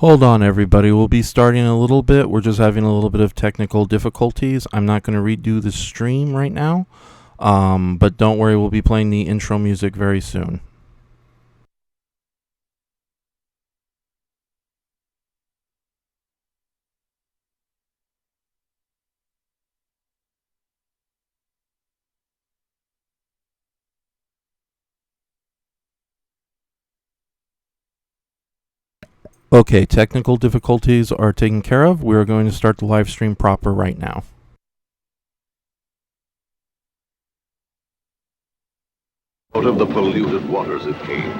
Hold on, everybody. We'll be starting in a little bit. We're just having a little bit of technical difficulties. I'm not going to redo the stream right now, but don't worry, we'll be playing the intro music very soon. Okay, technical difficulties are taken care of. We're going to start the live stream proper right now. Out of the polluted waters it came,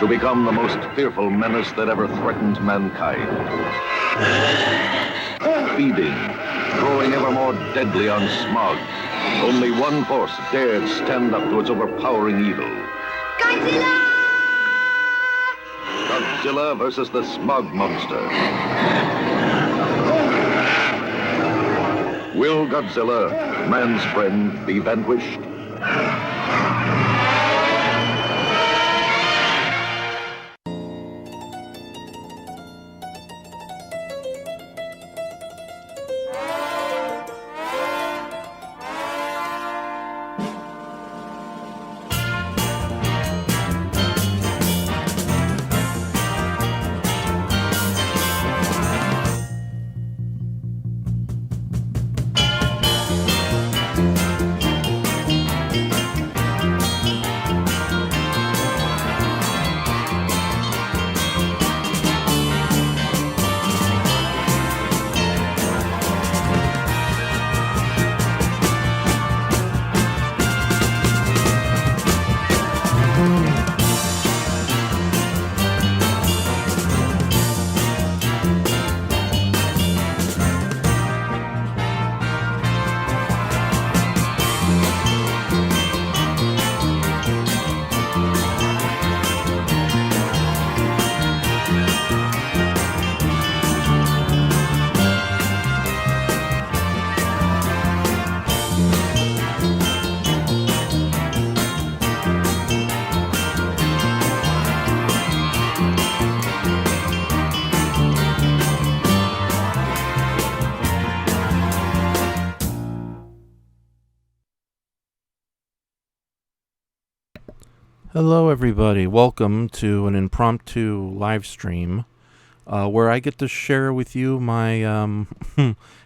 to become the most fearful menace that ever threatened mankind. Feeding, growing ever more deadly on smog. Only one force dared stand up to its overpowering evil. Godzilla! Godzilla versus the smog monster. Will Godzilla, man's friend, be vanquished? Hello, everybody. Welcome to an impromptu live stream where I get to share with you my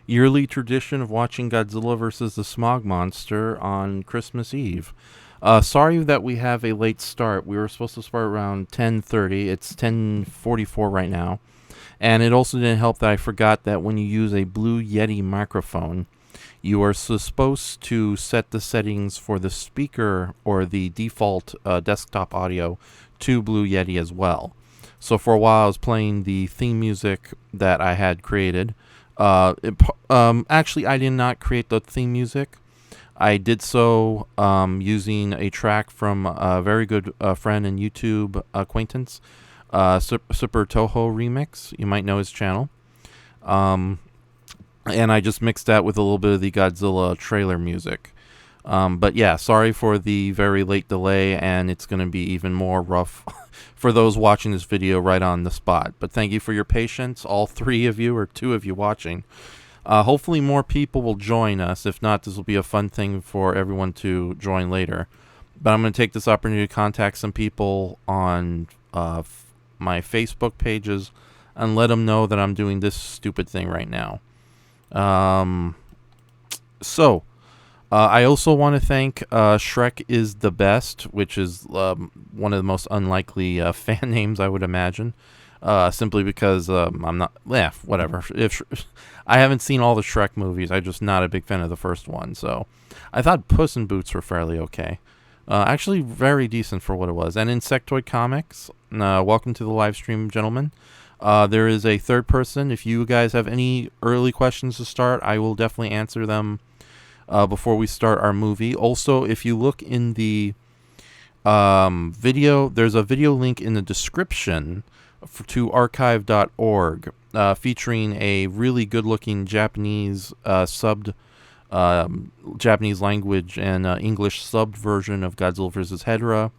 yearly tradition of watching Godzilla vs. the Smog Monster on Christmas Eve. Sorry that we have a late start. We were supposed to start around 10:30. It's 10:44 right now. And it also didn't help that I forgot that when you use a Blue Yeti microphone, you are supposed to set the settings for the speaker or the default desktop audio to Blue Yeti as well. So for a while I was playing the theme music that I had created. Actually, I did not create the theme music. I did so using a track from a very good friend and YouTube acquaintance, Super Toho Remix. You might know his channel. And I just mixed that with a little bit of the Godzilla trailer music. But yeah, sorry for the very late delay, and it's going to be even more rough for those watching this video right on the spot. But thank you for your patience, all three of you or two of you watching. Hopefully more people will join us. If not, this will be a fun thing for everyone to join later. But I'm going to take this opportunity to contact some people on my Facebook pages and let them know that I'm doing this stupid thing right now. I also want to thank Shrek is the Best, which is one of the most unlikely fan names I would imagine, simply because I'm not, whatever. If I haven't seen all the Shrek movies, I'm just not a big fan of the first one, so I thought Puss in Boots were fairly okay. Actually very decent for what it was. And Insectoid Comics, welcome to the live stream, gentlemen. There is a third person. If you guys have any early questions to start, I will definitely answer them before we start our movie. Also, if you look in the video, there's a video link in the description to archive.org featuring a really good-looking Japanese subbed Japanese language and English subbed version of Godzilla vs. Hedorah.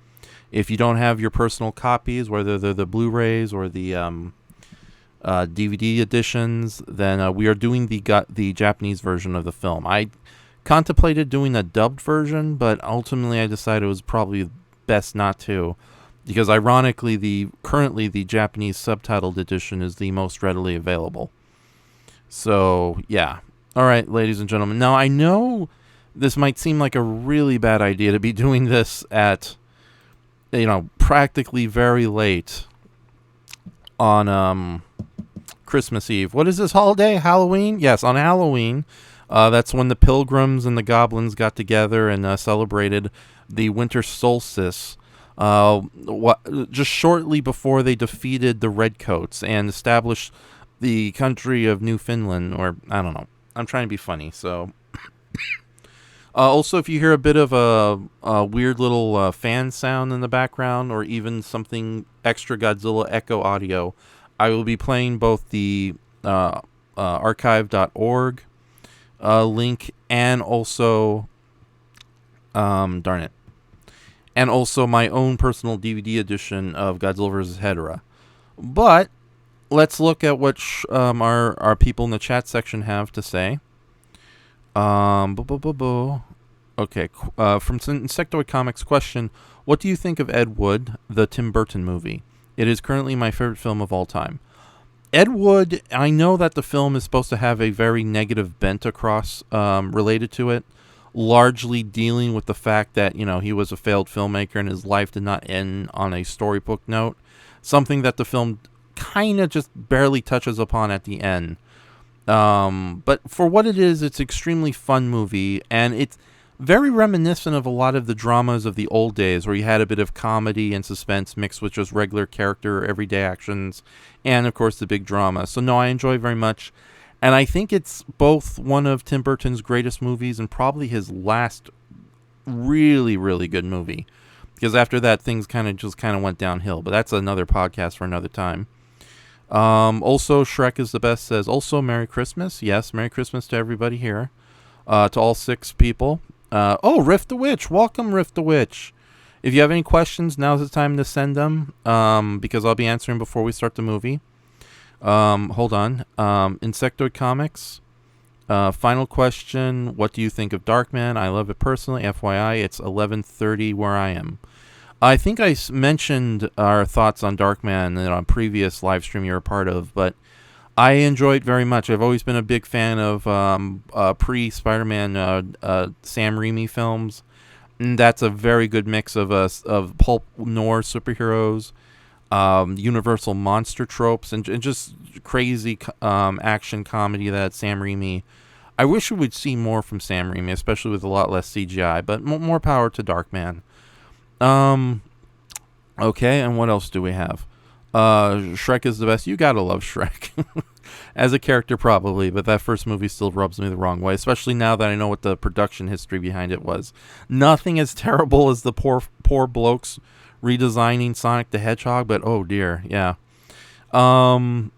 If you don't have your personal copies, whether they're the Blu-rays or the DVD editions, then we are doing the Japanese version of the film. I contemplated doing a dubbed version, but ultimately I decided it was probably best not to, because ironically, currently the Japanese subtitled edition is the most readily available. So yeah, all right, ladies and gentlemen. Now I know this might seem like a really bad idea to be doing this at, practically very late on Christmas Eve. What is this holiday? Halloween? Yes, on Halloween. That's when the pilgrims and the goblins got together and celebrated the winter solstice. Just shortly before they defeated the Redcoats and established the country of Newfoundland, or I don't know. I'm trying to be funny, so. Also, if you hear a bit of a weird little fan sound in the background, or even something extra Godzilla echo audio, I will be playing both the archive.org link and also, and also my own personal DVD edition of Godzilla vs. Hedorah. But let's look at what our people in the chat section have to say. Okay, from Insectoid Comics question, what do you think of Ed Wood, the Tim Burton movie? It is currently my favorite film of all time. Ed Wood, I know that the film is supposed to have a very negative bent across related to it, largely dealing with the fact that, he was a failed filmmaker and his life did not end on a storybook note, something that the film kind of just barely touches upon at the end. But for what it is, it's an extremely fun movie, and it's very reminiscent of a lot of the dramas of the old days, where you had a bit of comedy and suspense mixed with just regular character, everyday actions, and of course the big drama. So no, I enjoy it very much, and I think it's both one of Tim Burton's greatest movies and probably his last really, really good movie, because after that things kind of went downhill, but that's another podcast for another time. Also, Shrek is the best says, also Merry Christmas. Yes, Merry Christmas to everybody here. To all 6 people. Rift the Witch. Welcome, Rift the Witch. If you have any questions, now's the time to send them, because I'll be answering before we start the movie. Hold on. Insectoid Comics. Final question. What do you think of Darkman? I love it personally. FYI, it's 11:30 where I am. I think I mentioned our thoughts on Darkman in a previous live stream you were a part of, but I enjoy it very much. I've always been a big fan of pre-Spider-Man Sam Raimi films. And that's a very good mix of pulp noir superheroes, universal monster tropes, and just crazy action comedy that Sam Raimi. I wish we would see more from Sam Raimi, especially with a lot less CGI, but more power to Darkman. Okay, and what else do we have? Shrek is the best. You gotta love Shrek. As a character, probably, but that first movie still rubs me the wrong way, especially now that I know what the production history behind it was. Nothing as terrible as the poor blokes redesigning Sonic the Hedgehog, but oh dear, yeah. Insectoid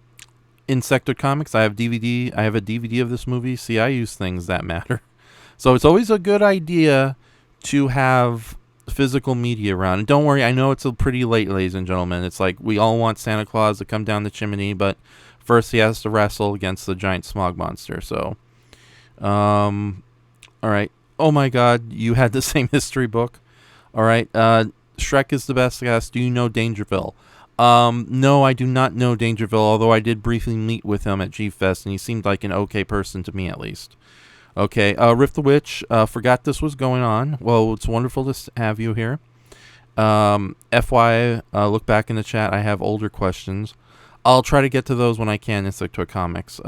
Comics, I have a DVD of this movie. See, I use things that matter. So it's always a good idea to have physical media around. And don't worry, I know it's pretty late, ladies and gentlemen. It's like we all want Santa Claus to come down the chimney, but first he has to wrestle against the giant smog monster. So, all right. Oh my God, you had the same history book. All right. Shrek is the best guest. Do you know Dangerville? No, I do not know Dangerville, although I did briefly meet with him at G-Fest, and he seemed like an okay person to me, at least. Okay, Rift the Witch, forgot this was going on. Well, it's wonderful to have you here. FYI, look back in the chat. I have older questions. I'll try to get to those when I can in Insectoid Comics.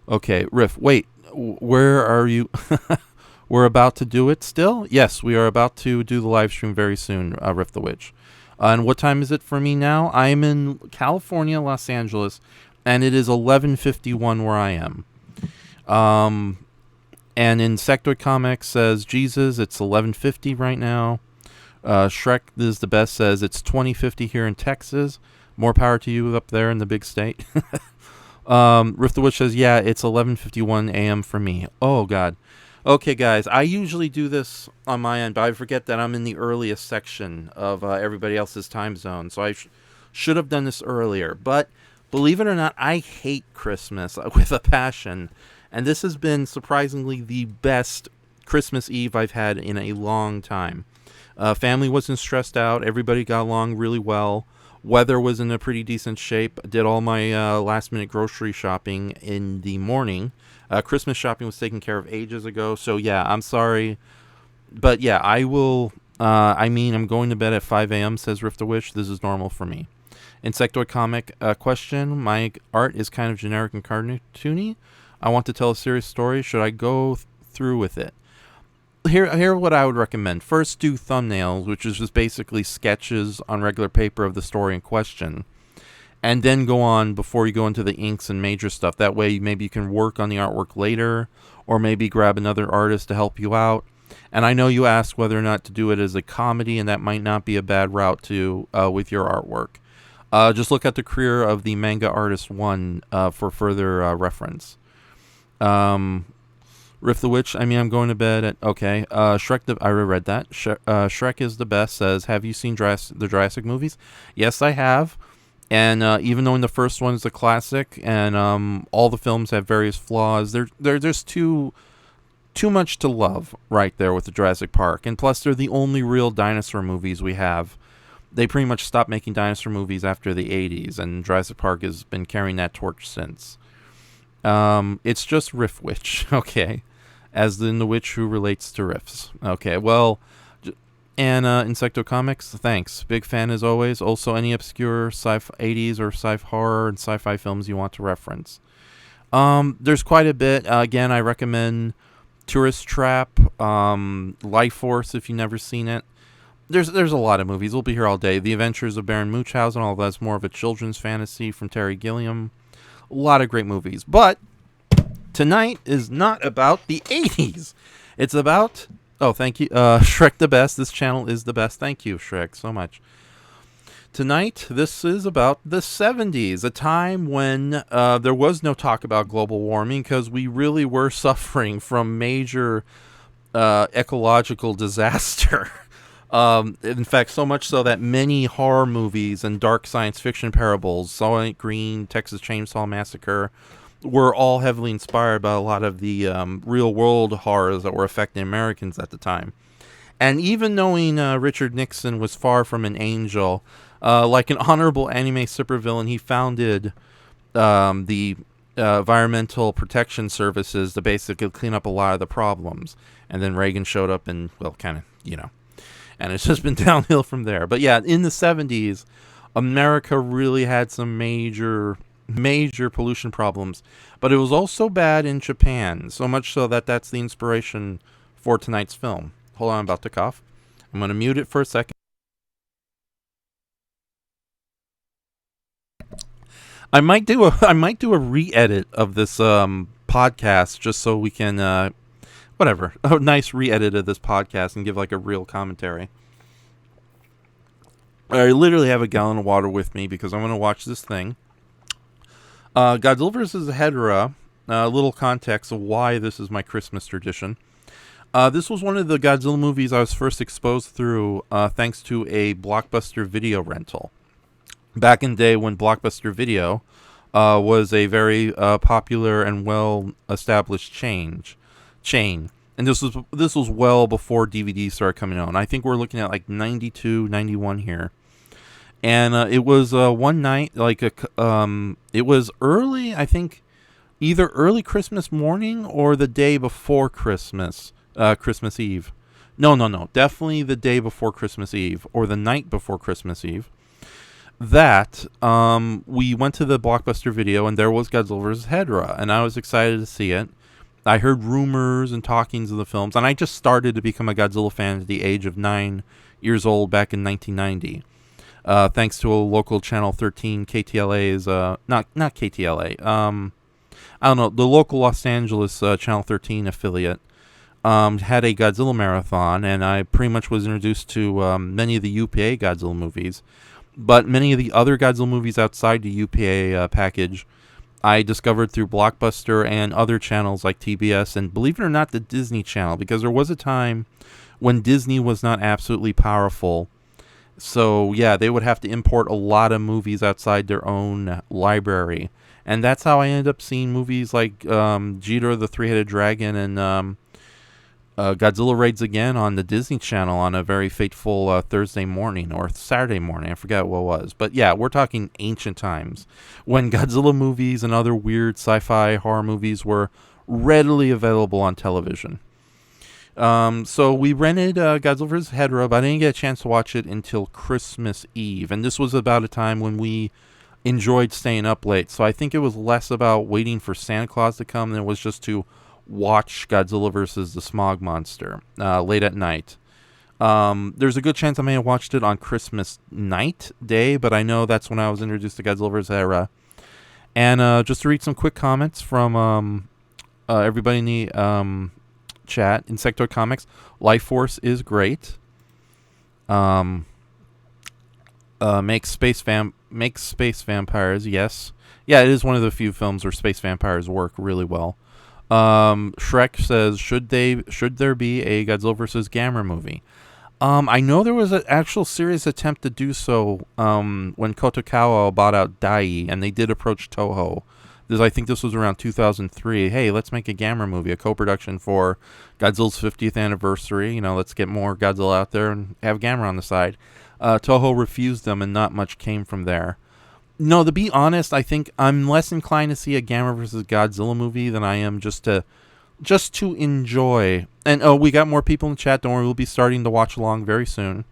Okay, Rift, wait, where are you? We're about to do it still? Yes, we are about to do the live stream very soon, Rift the Witch. And what time is it for me now? I'm in California, Los Angeles, and it is 11:51 where I am. And Insectoid Comics says, Jesus, it's 11:50 right now. Shrek is the best says, it's 20:50 here in Texas. More power to you up there in the big state. Rift the Witch says, yeah, it's 11:51 a.m. for me. Oh, God. Okay, guys, I usually do this on my end, but I forget that I'm in the earliest section of everybody else's time zone, so I should have done this earlier. But Believe it or not, I hate Christmas with a passion. And this has been surprisingly the best Christmas Eve I've had in a long time. Family wasn't stressed out. Everybody got along really well. Weather was in a pretty decent shape. Did all my last-minute grocery shopping in the morning. Christmas shopping was taken care of ages ago. So, yeah, I'm sorry. But, yeah, I will... I'm going to bed at 5 a.m., says Rift the Witch. This is normal for me. Insectoid comic question. My art is kind of generic and cartoony. I want to tell a serious story. Should I go through with it? Here what I would recommend. First, do thumbnails, which is just basically sketches on regular paper of the story in question. And then go on before you go into the inks and major stuff. That way, maybe you can work on the artwork later, or maybe grab another artist to help you out. And I know you asked whether or not to do it as a comedy, and that might not be a bad route to with your artwork. Just look at the career of the manga artist one for further reference. Rift the Witch, I'm going to bed at... Okay. Shrek, I read that. Shrek is the best, says, have you seen the Jurassic movies? Yes, I have. And even though in the first one is a classic, and all the films have various flaws, there's too much to love right there with the Jurassic Park. And plus, they're the only real dinosaur movies we have. They pretty much stopped making dinosaur movies after the 80s, and Jurassic Park has been carrying that torch since. It's just Riff Witch, okay, as in the witch who relates to riffs. Okay, well, and Insecto Comics, thanks. Big fan as always. Also, any obscure 80s or sci-fi horror and sci-fi films you want to reference. There's quite a bit. Again, I recommend Tourist Trap, Life Force if you've never seen it. There's a lot of movies. We'll be here all day. The Adventures of Baron Munchausen, all that's more of a children's fantasy from Terry Gilliam. A lot of great movies. But tonight is not about the 80s. It's about... Oh, thank you. Shrek the best. This channel is the best. Thank you, Shrek, so much. Tonight, this is about the 70s, a time when there was no talk about global warming because we really were suffering from major ecological disaster. In fact, so much so that many horror movies and dark science fiction parables, Silent Green, Texas Chainsaw Massacre, were all heavily inspired by a lot of the real-world horrors that were affecting Americans at the time. And even knowing Richard Nixon was far from an angel, like an honorable anime supervillain, he founded the Environmental Protection Services to basically clean up a lot of the problems. And then Reagan showed up and, well, kind of, and it's just been downhill from there. But yeah, in the 70s, America really had some major pollution problems. But it was also bad in Japan, so much so that that's the inspiration for tonight's film. Hold on, I'm about to cough. I'm going to mute it for a second. I might do a re-edit of this podcast just so we can a nice re-edit of this podcast and give like a real commentary. I literally have a gallon of water with me because I'm going to watch this thing. Godzilla vs. Hedorah. A little context of why this is my Christmas tradition. This was one of the Godzilla movies I was first exposed through thanks to a Blockbuster video rental. Back in the day when Blockbuster Video was a very popular and well-established chain. And this was well before DVDs started coming out. And I think we're looking at like 92, 91 here. And it was one night, it was early, I think, either early Christmas morning or the day before Christmas, Christmas Eve. No, definitely the day before Christmas Eve or the night before Christmas Eve. That we went to the Blockbuster Video and there was Godzilla vs. Hedorah, and I was excited to see it. I heard rumors and talkings of the films, and I just started to become a Godzilla fan at the age of 9 years old back in 1990. Thanks to a local Channel 13, KTLA's, not KTLA, I don't know, the local Los Angeles Channel 13 affiliate had a Godzilla marathon, and I pretty much was introduced to many of the UPA Godzilla movies. But many of the other Godzilla movies outside the UPA package, I discovered through Blockbuster and other channels like TBS, and believe it or not, the Disney Channel, because there was a time when Disney was not absolutely powerful, So yeah, they would have to import a lot of movies outside their own library, and that's how I ended up seeing movies like Jeter the Three-Headed Dragon and Godzilla Raids Again on the Disney Channel on a very fateful Thursday morning or Saturday morning. I forget what it was. But yeah, we're talking ancient times when Godzilla movies and other weird sci-fi horror movies were readily available on television. So we rented Godzilla vs. Hedorah, but I didn't get a chance to watch it until Christmas Eve. And this was about a time when we enjoyed staying up late. So I think it was less about waiting for Santa Claus to come than it was just to watch Godzilla vs. the Smog Monster late at night. There's a good chance I may have watched it on Christmas day, but I know that's when I was introduced to Godzilla vs. Hedorah. And just to read some quick comments from everybody in the chat, Insectoid Comics, Life Force is great. Makes space vampires, yes. Yeah, it is one of the few films where space vampires work really well. Shrek says, should there be a Godzilla vs. Gamera movie? I know there was an actual serious attempt to do so when Kotokawa bought out Dai, and they did approach Toho. I think this was around 2003. Hey, let's make a Gamera movie, a co-production for Godzilla's 50th anniversary. Let's get more Godzilla out there and have Gamera on the side. Toho refused them, and not much came from there. No, to be honest, I think I'm less inclined to see a Gamera vs. Godzilla movie than I am just to enjoy. And we got more people in the chat. Don't worry, we'll be starting to watch along very soon.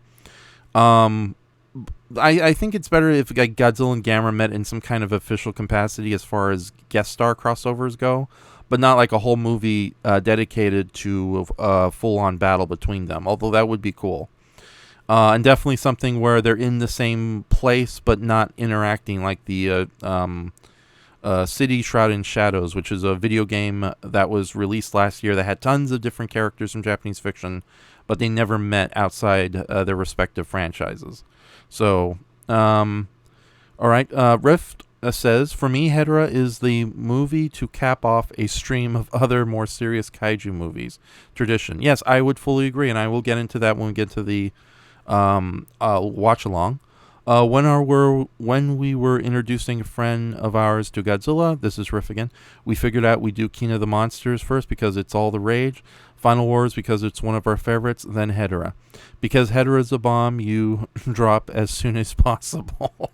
I think it's better if like Godzilla and Gamera met in some kind of official capacity as far as guest star crossovers go, but not like a whole movie dedicated to a full-on battle between them. Although that would be cool. And definitely something where they're in the same place but not interacting, like the City Shrouded in Shadows, which is a video game that was released last year that had tons of different characters from Japanese fiction, but they never met outside their respective franchises. So, all right, Rift says, for me, Hedorah is the movie to cap off a stream of other more serious kaiju movies tradition. Yes, I would fully agree, and I will get into that when we get to the watch along. When we were introducing a friend of ours to Godzilla, this is Riff again, we figured out we'd do King of the Monsters first because it's all the rage, Final Wars because it's one of our favorites, then Hedorah. Because Hedorah's a bomb you drop as soon as possible.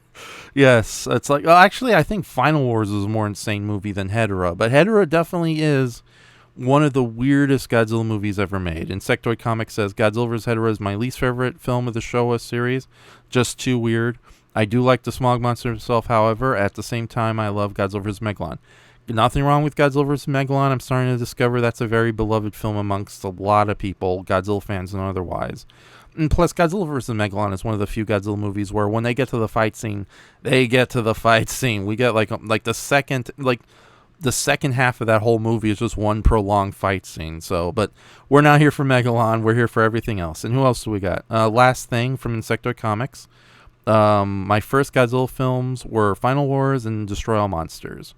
Yes, it's like, well, actually, I think Final Wars is a more insane movie than Hedorah, but Hedorah definitely is one of the weirdest Godzilla movies ever made. Insectoid Comics says, Godzilla vs. Hedorah is my least favorite film of the Showa series. Just too weird. I do like the Smog Monster himself, however. At the same time, I love Godzilla vs. Megalon. Nothing wrong with Godzilla vs. Megalon. I'm starting to discover that's a very beloved film amongst a lot of people, Godzilla fans and otherwise. And plus, Godzilla vs. Megalon is one of the few Godzilla movies where when they get to the fight scene, they get to the fight scene. We get like the second half of that whole movie is just one prolonged fight scene. So, but we're not here for Megalon. We're here for everything else. And who else do we got? Last thing from Insectoid Comics. My first Godzilla films were Final Wars and Destroy All Monsters.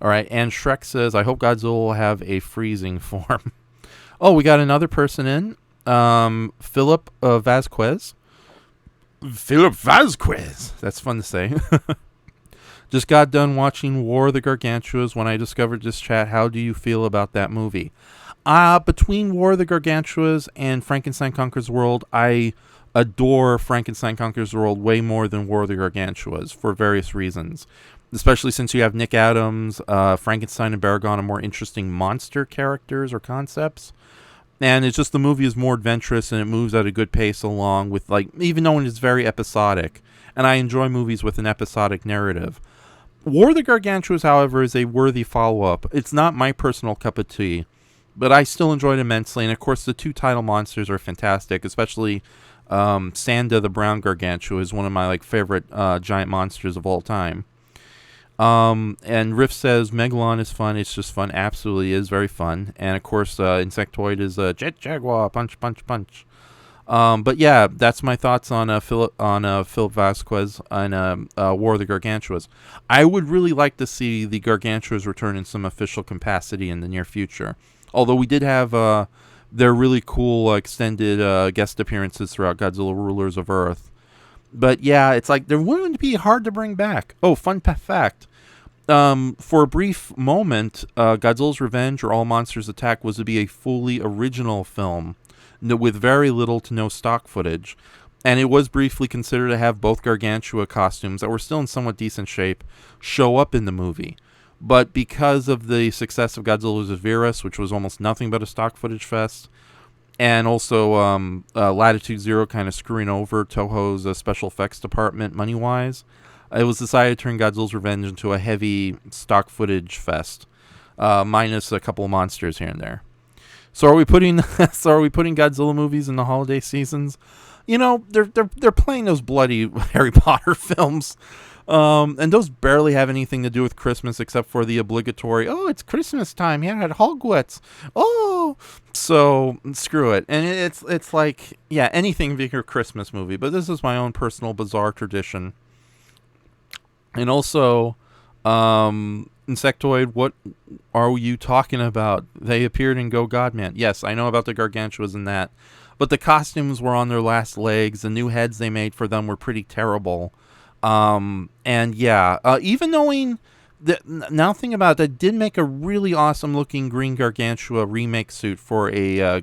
All right. And Shrek says, I hope Godzilla will have a freezing form. Oh, we got another person in. Philip Vasquez. Philip Vasquez. That's fun to say. Just got done watching War of the Gargantuas when I discovered this chat. How do you feel about that movie? Between War of the Gargantuas and Frankenstein Conquers the World, I adore Frankenstein Conquers the World way more than War of the Gargantuas for various reasons. Especially since you have Nick Adams, Frankenstein and Baragon are more interesting monster characters or concepts. And it's just the movie is more adventurous and it moves at a good pace along with, like, even though it's very episodic. And I enjoy movies with an episodic narrative. War of the Gargantuas, however, is a worthy follow-up. It's not my personal cup of tea, but I still enjoyed it immensely. And of course, the two title monsters are fantastic, especially Sanda the Brown Gargantua is one of my favorite giant monsters of all time. And Riff says Megalon is fun. It's just fun. Absolutely is very fun. And of course, Insectoid is Jet Jaguar, punch, punch, punch. But yeah, that's my thoughts on Philip Vasquez and War of the Gargantuas. I would really like to see the Gargantuas return in some official capacity in the near future. Although we did have their really cool extended guest appearances throughout Godzilla Rulers of Earth. But yeah, it's like they're willing to be hard to bring back. Oh, fun fact. For a brief moment, Godzilla's Revenge or All Monsters Attack was to be a fully original film with very little to no stock footage. And it was briefly considered to have both Gargantua costumes that were still in somewhat decent shape show up in the movie. But because of the success of Godzilla vs. Virus, which was almost nothing but a stock footage fest, and also Latitude Zero kind of screwing over Toho's special effects department money-wise, it was decided to turn Godzilla's Revenge into a heavy stock footage fest, minus a couple of monsters here and there. So are we putting Godzilla movies in the holiday seasons? You know, they're playing those bloody Harry Potter films, and those barely have anything to do with Christmas except for the obligatory, oh, it's Christmas time here at Hogwarts. Oh, so screw it. And it's like, yeah, anything be your Christmas movie, but this is my own personal bizarre tradition. And also, Insectoid, what are you talking about? They appeared in Go Godman. Yes, I know about the Gargantuas and that. But the costumes were on their last legs. The new heads they made for them were pretty terrible. And yeah, even knowing that, now thinking about it, they did make a really awesome looking Green Gargantua remake suit for a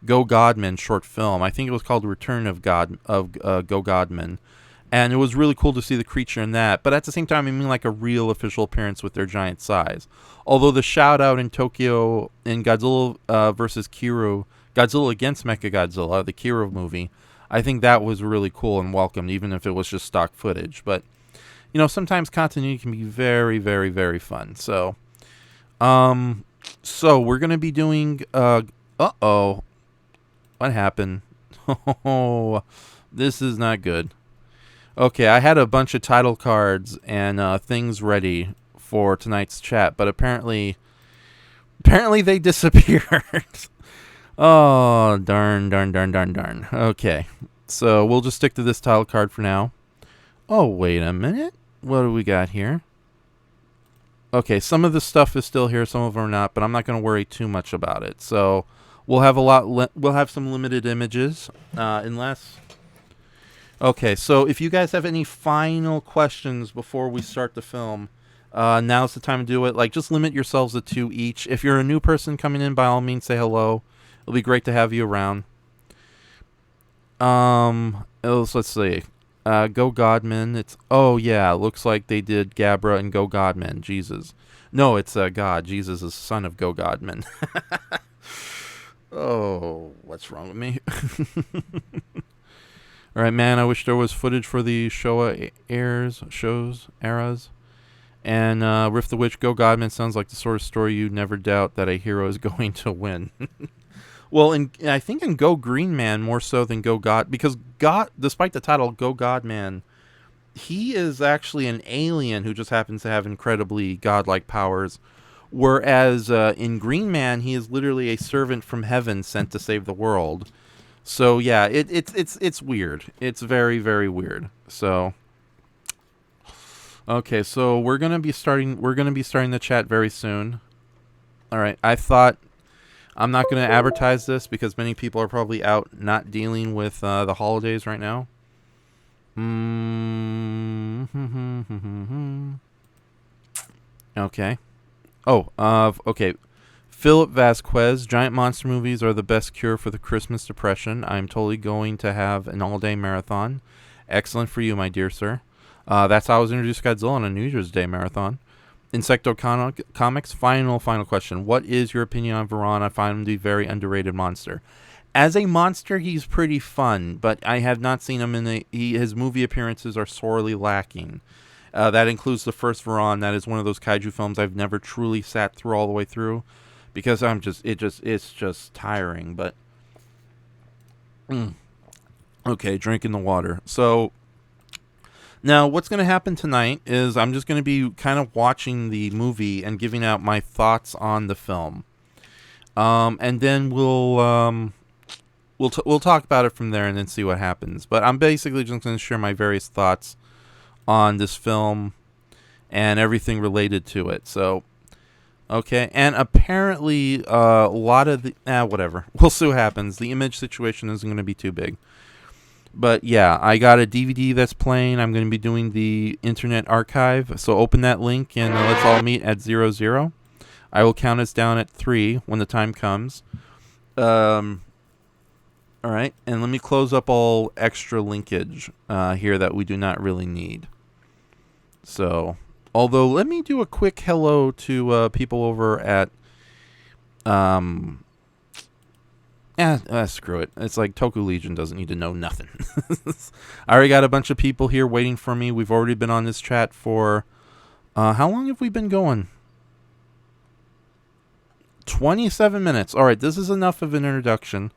Go Godman short film. I think it was called Return of Go Godman. And it was really cool to see the creature in that. But at the same time, I mean like a real official appearance with their giant size. Although the shout out in Tokyo in Godzilla versus Kiryu, Godzilla against Mechagodzilla, the Kiryu movie, I think that was really cool and welcomed, even if it was just stock footage. But, you know, sometimes continuity can be very, very, very fun. So we're going to be doing, uh-oh, what happened? Oh, this is not good. Okay, I had a bunch of title cards and things ready for tonight's chat, but apparently they disappeared. Oh, darn. Okay, so we'll just stick to this title card for now. Oh, wait a minute. What do we got here? Okay, some of the stuff is still here, some of them are not, but I'm not going to worry too much about it. So we'll have we'll have some limited images, unless... Okay, so if you guys have any final questions before we start the film, now's the time to do it. Like, just limit yourselves to 2 each. If you're a new person coming in, by all means, say hello. It'll be great to have you around. Let's see. Go Godman. It's, oh yeah, looks like they did Gabra and Go Godman. Jesus. No, it's God. Jesus is son of Go Godman. Oh, what's wrong with me? All right, man, I wish there was footage for the Showa eras. And Rift the Witch, Go Godman sounds like the sort of story you'd never doubt that a hero is going to win. Well, I think in Go Green Man more so than Go God, because God, despite the title Go Godman, he is actually an alien who just happens to have incredibly godlike powers. Whereas in Green Man, he is literally a servant from heaven sent to save the world. So yeah, it's weird. It's very, very weird. So okay, so we're gonna be starting the chat very soon. All right, I thought I'm not gonna advertise this because many people are probably out not dealing with the holidays right now. Okay. Oh, okay. Philip Vasquez, giant monster movies are the best cure for the Christmas depression. I'm totally going to have an all-day marathon. Excellent for you, my dear sir. That's how I was introduced to Godzilla on a New Year's Day marathon. Insecto Comics, final question. What is your opinion on Varan? I find him to be a very underrated monster. As a monster, he's pretty fun, but I have not seen him his movie appearances are sorely lacking. That includes the first Varan. That is one of those kaiju films I've never truly sat through all the way through. Because it's just tiring, but okay, drinking the water. So now what's going to happen tonight is I'm just going to be kind of watching the movie and giving out my thoughts on the film, and then we'll talk about it from there and then see what happens. But I'm basically just going to share my various thoughts on this film and everything related to it. So. Okay, and apparently a lot of the... whatever. We'll see what happens. The image situation isn't going to be too big. But yeah, I got a DVD that's playing. I'm going to be doing the Internet Archive. So open that link and let's all meet at 00. I will count us down at 3 when the time comes. All right, and let me close up all extra linkage here that we do not really need. So, although, let me do a quick hello to people over at... screw it. It's like Toku Legion doesn't need to know nothing. I already got a bunch of people here waiting for me. We've already been on this chat for... how long have we been going? 27 minutes. All right, this is enough of an introduction.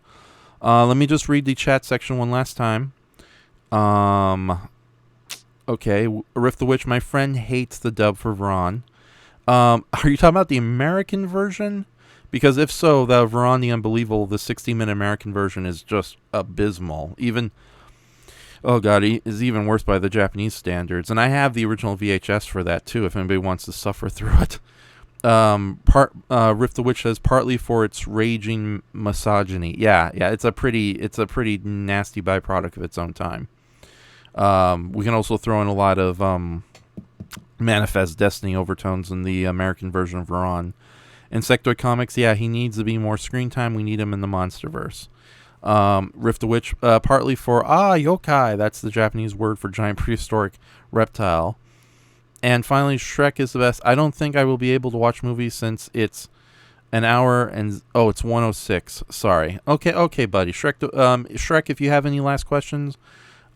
Let me just read the chat section one last time. Okay, Riff the Witch, my friend hates the dub for Veron. Are you talking about the American version? Because if so, the Veron the Unbelievable, the 60-minute American version is just abysmal. Even, oh god, it is even worse by the Japanese standards. And I have the original VHS for that too, if anybody wants to suffer through it. Riff the Witch says partly for its raging misogyny. Yeah, it's a pretty nasty byproduct of its own time. We can also throw in a lot of Manifest Destiny overtones in the American version of Veron. Insectoid Comics, yeah, he needs to be more screen time. We need him in the Monsterverse. Riff the Witch, partly for yokai. That's the Japanese word for giant prehistoric reptile. And finally, Shrek is the best. I don't think I will be able to watch movies since it's an hour and... Oh, it's 1:06. Sorry. Okay, buddy. Shrek, if you have any last questions,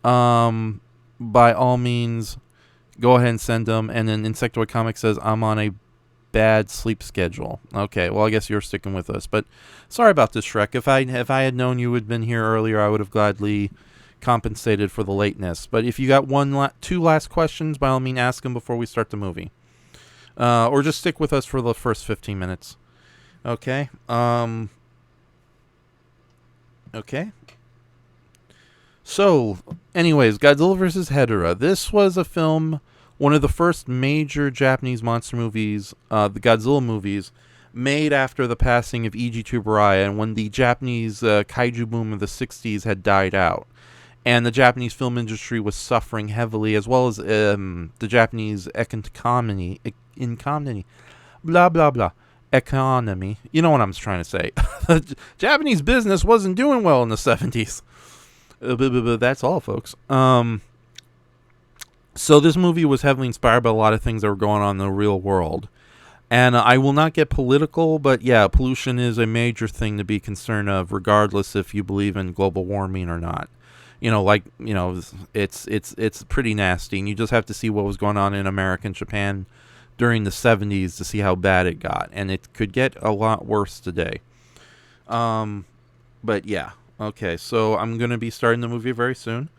by all means, go ahead and send them. And then Insectoid Comics says, I'm on a bad sleep schedule. Okay, well, I guess you're sticking with us. But sorry about this, Shrek. If I had known you had been here earlier, I would have gladly... compensated for the lateness. But if you got two last questions, by all means ask them before we start the movie, or just stick with us for the first 15 minutes. Okay. Okay. So anyways, Godzilla vs. Hedorah. This was a film, one of the first major Japanese monster movies, the Godzilla movies, made after the passing of Eiji Tsuburaya and when the Japanese kaiju boom of the 60s had died out. And the Japanese film industry was suffering heavily, as well as the Japanese economy. Blah, blah, blah. Economy. You know what I'm trying to say. Japanese business wasn't doing well in the 70s. That's all, folks. So this movie was heavily inspired by a lot of things that were going on in the real world. And I will not get political, but yeah, pollution is a major thing to be concerned of, regardless if you believe in global warming or not. It's pretty nasty, and you just have to see what was going on in America and Japan during the 70s to see how bad it got, and it could get a lot worse today. But yeah, okay, so I'm going to be starting the movie very soon.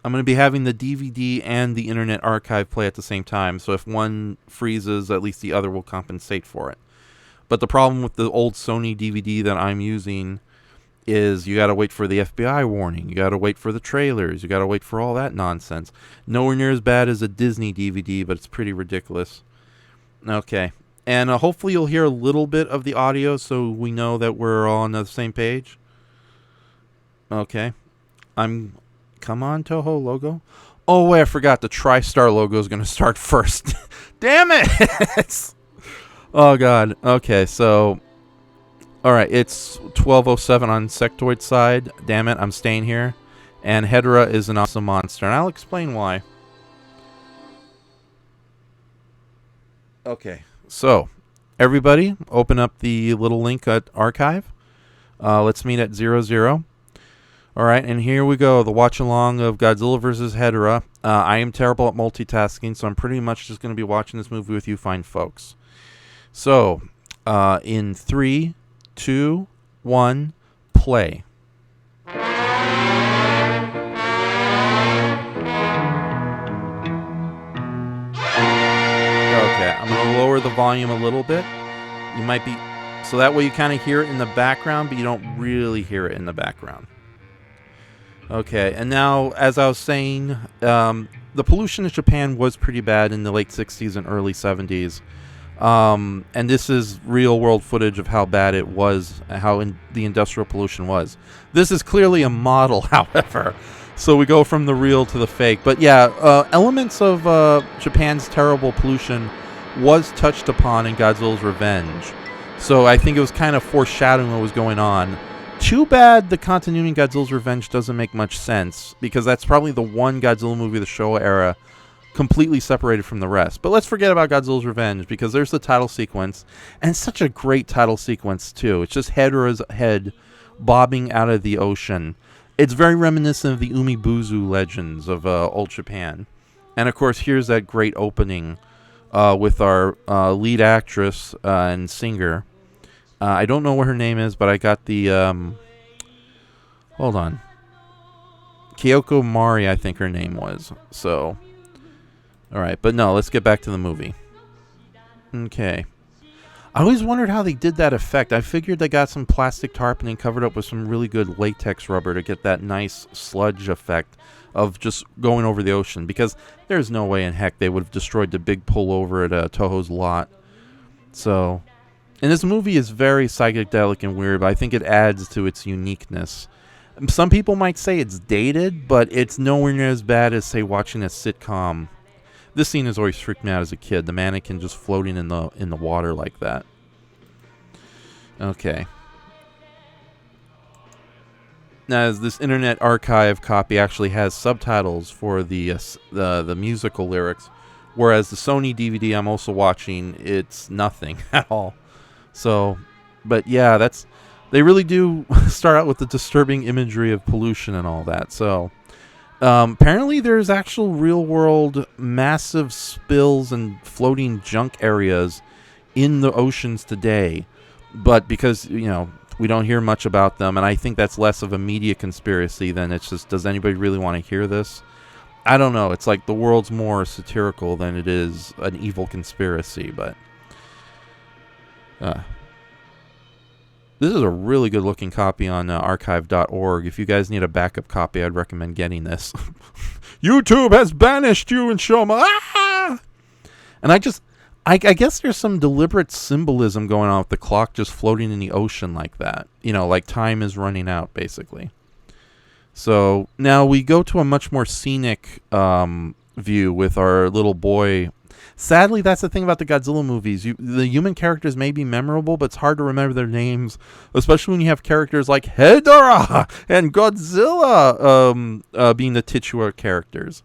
I'm going to be having the DVD and the Internet Archive play at the same time, so if one freezes, at least the other will compensate for it. But the problem with the old Sony DVD that I'm using is you got to wait for the FBI warning, you got to wait for the trailers, you got to wait for all that nonsense. Nowhere near as bad as a Disney DVD, but it's pretty ridiculous. Okay, and hopefully you'll hear a little bit of the audio so we know that we're all on the same page. Okay, come on, Toho logo. Oh wait, I forgot the TriStar logo is going to start first. Damn it! Oh god. Okay, so alright, it's 12:07 on Sectoid's side. Damn it, I'm staying here. And Hedorah is an awesome monster, and I'll explain why. Okay, so everybody, open up the little link at Archive. Let's meet at 00. Alright, and here we go, the watch-along of Godzilla vs. Hedorah. I am terrible at multitasking, so I'm pretty much just going to be watching this movie with you fine folks. So, in 3, 2, 1, play. Okay, I'm going to lower the volume a little bit. You might be... So that way you kind of hear it in the background, but you don't really hear it in the background. Okay, and now, as I was saying, the pollution in Japan was pretty bad in the late 60s and early 70s. And this is real world footage of how bad it was, the industrial pollution was. This is clearly a model, however. So we go from the real to the fake. But yeah, elements of Japan's terrible pollution was touched upon in Godzilla's Revenge. So I think it was kind of foreshadowing what was going on. Too bad the continuity in Godzilla's Revenge doesn't make much sense, because that's probably the one Godzilla movie of the Showa era completely separated from the rest. But let's forget about Godzilla's Revenge, because there's the title sequence, and it's such a great title sequence too. It's just Hedorah's head bobbing out of the ocean. It's very reminiscent of the Umibuzu legends of old Japan. And of course, here's that great opening with our lead actress and singer. I don't know what her name is, but I got the... hold on. Kyoko Mari, I think her name was. So... Alright, but no, let's get back to the movie. Okay. I always wondered how they did that effect. I figured they got some plastic tarpaulin and covered up with some really good latex rubber to get that nice sludge effect of just going over the ocean. Because there's no way in heck they would have destroyed the big pullover at Toho's lot. So... And this movie is very psychedelic and weird, but I think it adds to its uniqueness. Some people might say it's dated, but it's nowhere near as bad as, say, watching a sitcom. This scene has always freaked me out as a kid. The mannequin just floating in the water like that. Okay. Now, this Internet Archive copy actually has subtitles for the musical lyrics, whereas the Sony DVD I'm also watching, it's nothing at all. So, but yeah, they really do start out with the disturbing imagery of pollution and all that. So, apparently there's actual real world massive spills and floating junk areas in the oceans today. But because, we don't hear much about them, and I think that's less of a media conspiracy than it's just, does anybody really want to hear this? I don't know. It's like the world's more satirical than it is an evil conspiracy, but... this is a really good looking copy on archive.org. If you guys need a backup copy, I'd recommend getting this. YouTube has banished you and Shoma. Ah! And I guess there's some deliberate symbolism going on with the clock just floating in the ocean like that. Like time is running out, basically. So now we go to a much more scenic view with our little boy. Sadly, that's the thing about the Godzilla movies. The human characters may be memorable, but it's hard to remember their names, especially when you have characters like Hedorah and Godzilla being the titular characters.